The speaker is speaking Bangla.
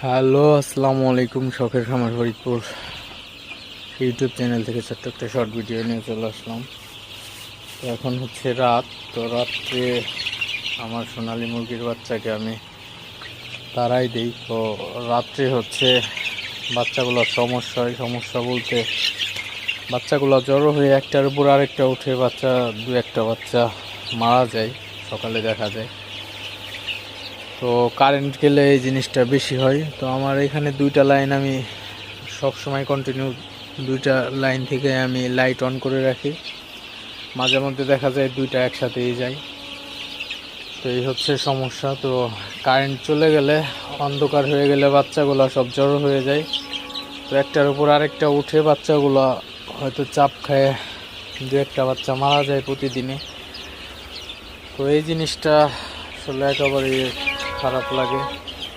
হ্যালো, আসসালামু আলাইকুম। শখের খামার ফরিদপুর ইউটিউব চ্যানেল থেকে ছোট্ট একটা শর্ট ভিডিও নিয়ে চলে আসলাম। তো এখন হচ্ছে রাত। তো রাত্রে আমার সোনালী মুরগির বাচ্চাকে আমি তাড়াই দিই। তো রাত্রে হচ্ছে বাচ্চাগুলোর সমস্যা হয়। সমস্যা বলতে বাচ্চাগুলো জড়ো হয়ে একটার উপর আরেকটা উঠে দু একটা বাচ্চা মারা যায় সকালে দেখা যায়। তো কারেন্ট গেলে এই জিনিসটা বেশি হয়। তো আমার এখানে দুইটা লাইন আমি সব সময় কন্টিনিউ, দুইটা লাইন থেকে আমি লাইট অন করে রাখি। মাঝে মধ্যে দেখা যায় দুইটা একসাথেই যায়। তো এই হচ্ছে সমস্যা। তো কারেন্ট চলে গেলে, অন্ধকার হয়ে গেলে বাচ্চাগুলো সব জড়ো হয়ে যায়। তো একটার উপর আরেকটা উঠে বাচ্চাগুলো হয়তো চাপ খায়, দু একটা বাচ্চা মারা যায় প্রতিদিনে। তো এই জিনিসটা আসলে একেবারে খারাপ লাগে।